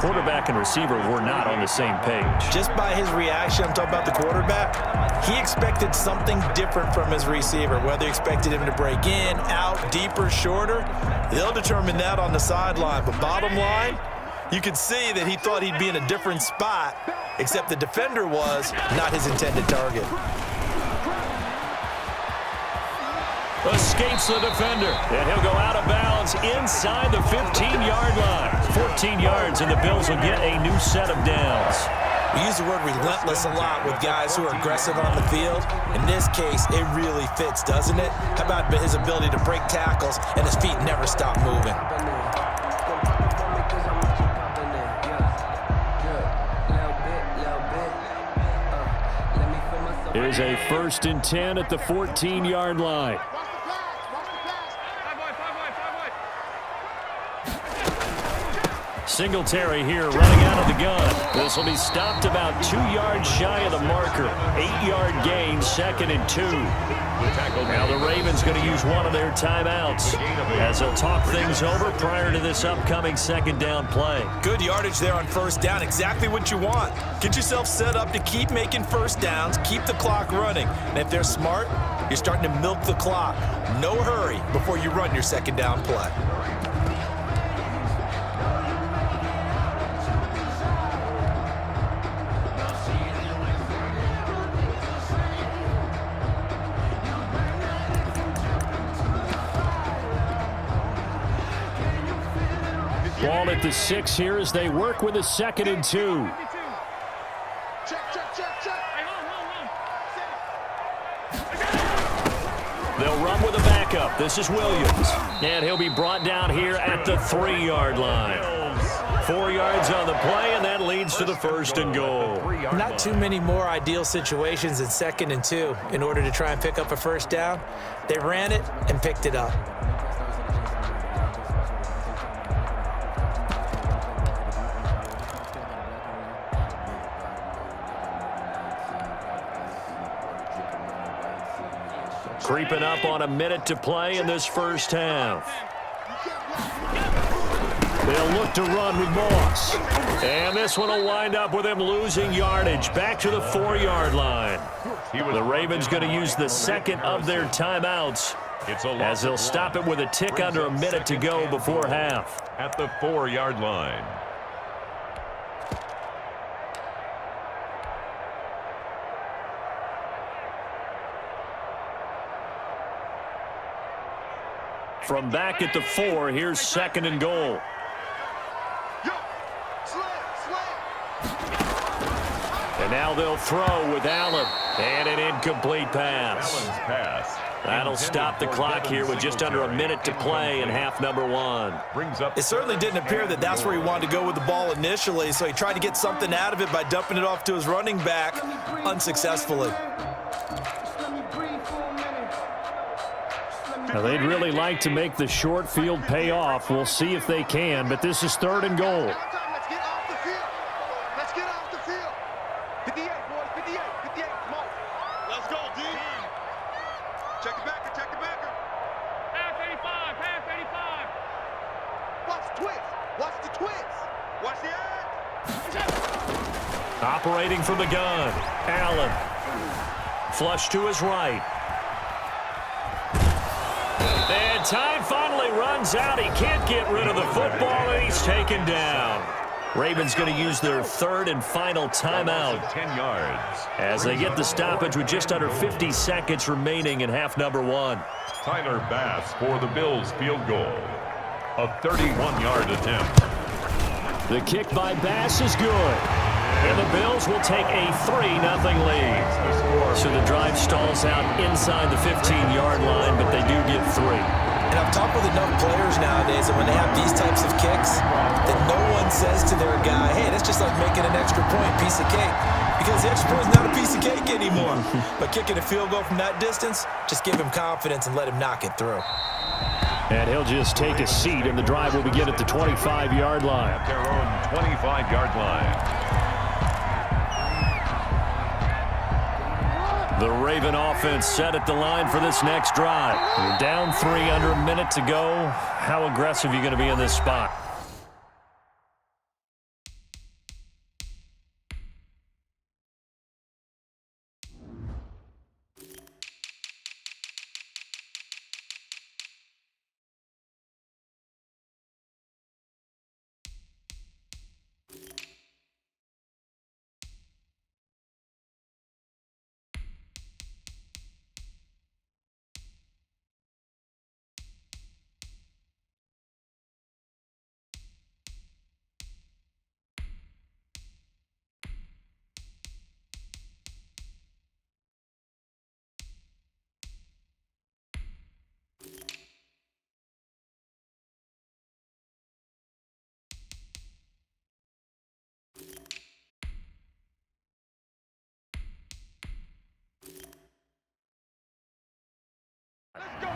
quarterback and receiver were not on the same page. Just by his reaction, I'm talking about the quarterback, he expected something different from his receiver. Whether he expected him to break in, out, deeper, shorter, they'll determine that on the sideline. But bottom line, you could see that he thought he'd be in a different spot, except the defender was not his intended target. Escapes the defender, and he'll go out of bounds inside the 15-yard line. 14 yards, and the Bills will get a new set of downs. We use the word relentless a lot with guys who are aggressive on the field. In this case, it really fits, doesn't it? How about his ability to break tackles and his feet never stop moving? Here's a 1st and 10 at the 14-yard line. Singletary here running out of the gun. This will be stopped about 2 yards shy of the marker. 8-yard gain, 2nd and 2. Now the Ravens going to use one of their timeouts as they'll talk things over prior to this upcoming 2nd down play. Good yardage there on 1st down. Exactly what you want. Get yourself set up to keep making 1st downs, keep the clock running. And if they're smart, you're starting to milk the clock. No hurry before you run your 2nd down play. Ball at the 6 here as they work with a 2nd and 2. They'll run with a backup. This is Williams. And he'll be brought down here at the 3-yard line. 4 yards on the play, and that leads to the 1st and goal. Not too many more ideal situations than 2nd and 2 in order to try and pick up a 1st down. They ran it and picked it up. Creeping up on a minute to play in this 1st half. They'll look to run with Moss. And this one will wind up with him losing yardage back to the 4-yard line. The Ravens going to use the 2nd of their timeouts as they'll stop it with a tick under a minute to go before half. At the 4-yard line. From back at the 4, here's 2nd and goal. And now they'll throw with Allen. And an incomplete pass. That'll stop the clock here with just under a minute to play in half number 1. It certainly didn't appear that that's where he wanted to go with the ball initially, so he tried to get something out of it by dumping it off to his running back unsuccessfully. Now, they'd really like to make the short field pay off. We'll see if they can, but this is 3rd and goal. Let's get off the field. Let's get off the field. 58, boys. 58. 58. Come on. Let's go, D. Check the backer. Check the backer. Half 85. Half 85. Watch the twist. Watch the twist. Watch the edge. Operating from the gun. Allen. Flush to his right. And time finally runs out. He can't get rid of the football, and he's taken down. Ravens going to use their 3rd and final timeout 10 yards as they get the stoppage with just under 50 seconds remaining in half number 1. Tyler Bass for the Bills field goal. A 31-yard attempt. The kick by Bass is good. And the Bills will take a 3-0 lead. So the drive stalls out inside the 15-yard line, but they do get 3. And I've talked with enough players nowadays that when they have these types of kicks, that no one says to their guy, hey, that's just like making an extra point, piece of cake. Because the extra point is not a piece of cake anymore. But kicking a field goal from that distance, just give him confidence and let him knock it through. And he'll just take a seat, and the drive will begin at the 25-yard line. At their own 25-yard line. The Raven offense set at the line for this next drive. You're down 3 under a minute to go. How aggressive are you going to be in this spot?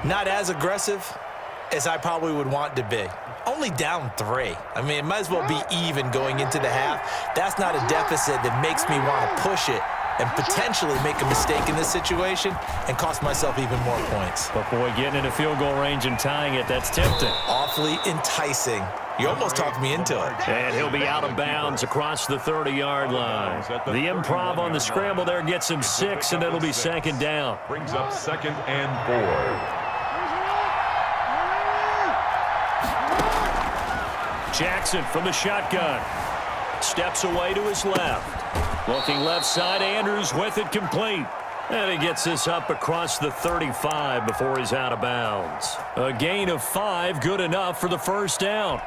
Not as aggressive as I probably would want to be. Only down 3. I mean, it might as well be even going into the half. That's not a deficit that makes me want to push it and potentially make a mistake in this situation and cost myself even more points. But, boy, getting into field goal range and tying it, that's tempting. Awfully enticing. You almost talked me into it. And he'll be out of bounds across the 30-yard line. The improv on the scramble there gets him 6, and it'll be second down. Brings up 2nd and 4. Jackson from the shotgun. Steps away to his left. Looking left side, Andrews with it complete. And he gets this up across the 35 before he's out of bounds. A gain of 5, good enough for the first down.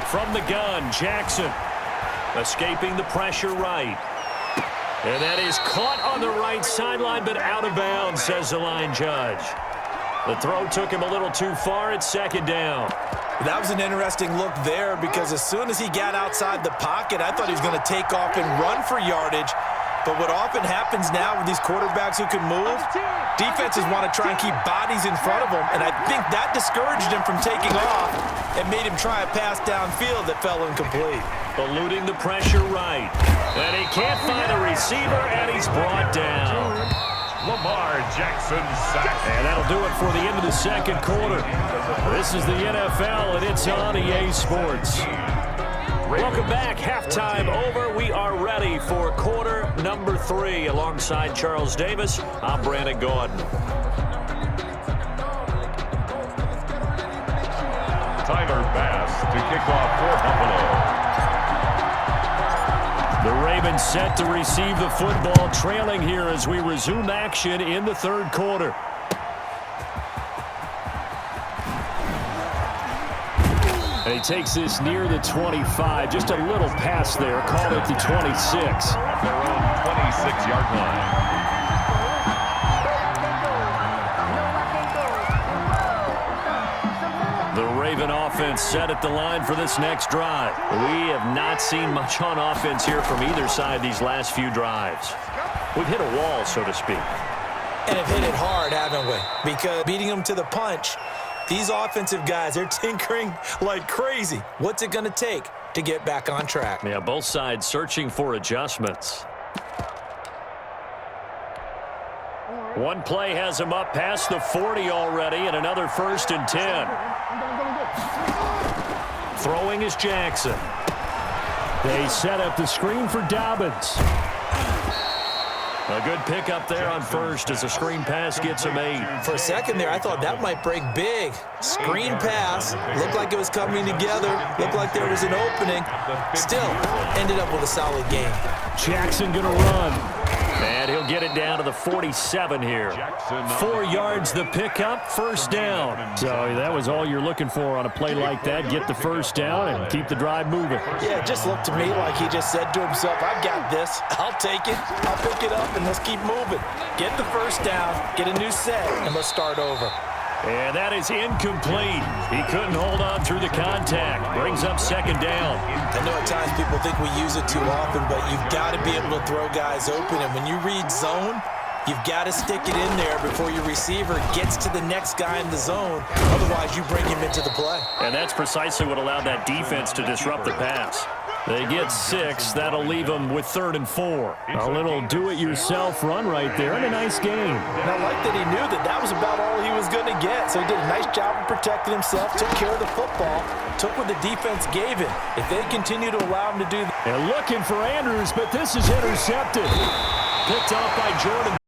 From the gun, Jackson. Escaping the pressure right. And that is caught on the right sideline, but out of bounds, says the line judge. The throw took him a little too far at second down. That was an interesting look there because as soon as he got outside the pocket, I thought he was going to take off and run for yardage. But what often happens now with these quarterbacks who can move, defenses want to try and keep bodies in front of them, and I think that discouraged him from taking off and made him try a pass downfield that fell incomplete. Eluding the pressure right. And he can't find a receiver, and he's brought down. Lamar Jackson sacks. And that'll do it for the end of the second quarter. This is the NFL, and it's on EA Sports. Welcome back. Halftime over. We are ready for quarter number 3. Alongside Charles Davis, I'm Brandon Gordon. Tyler Bass to kick off for Buffalo. The Ravens set to receive the football, trailing here as we resume action in the third quarter. And he takes this near the 25. Just a little pass there. Call it the 26. At their own 26-yard line. The Raven offense set at the line for this next drive. We have not seen much on offense here from either side these last few drives. We've hit a wall, so to speak. And have hit it hard, haven't we? Because beating them to the punch, these offensive guys, they're tinkering like crazy. What's it going to take to get back on track? Yeah, both sides searching for adjustments. One play has him up past the 40 already, and another 1st and 10. Throwing is Jackson. They set up the screen for Dobbins. A good pickup there on first as a screen pass gets him 8. For a second there, I thought that might break big. Screen pass. Looked like it was coming together. Looked like there was an opening. Still, ended up with a solid game. Jackson going to run. And he'll get it down to the 47 here. 4 yards the pickup, first down. So that was all you're looking for on a play like that. Get the first down and keep the drive moving. Yeah, it just looked to me like he just said to himself, I've got this. I'll take it. I'll pick it up, and let's keep moving. Get the first down, get a new set, and let's start over. And that is incomplete. He couldn't hold on through the contact. Brings up second down. I know at times people think we use it too often, but you've got to be able to throw guys open. And when you read zone, you've got to stick it in there before your receiver gets to the next guy in the zone. Otherwise, you bring him into the play. And that's precisely what allowed that defense to disrupt the pass. They get 6. That'll leave them with 3rd and 4. A little do-it-yourself run right there, and a nice game. And I like that he knew that that was about all he was going to get. So he did a nice job of protecting himself, took care of the football, took what the defense gave him. If they continue to allow him to do that. And looking for Andrews, but this is intercepted. Picked off by Jordan.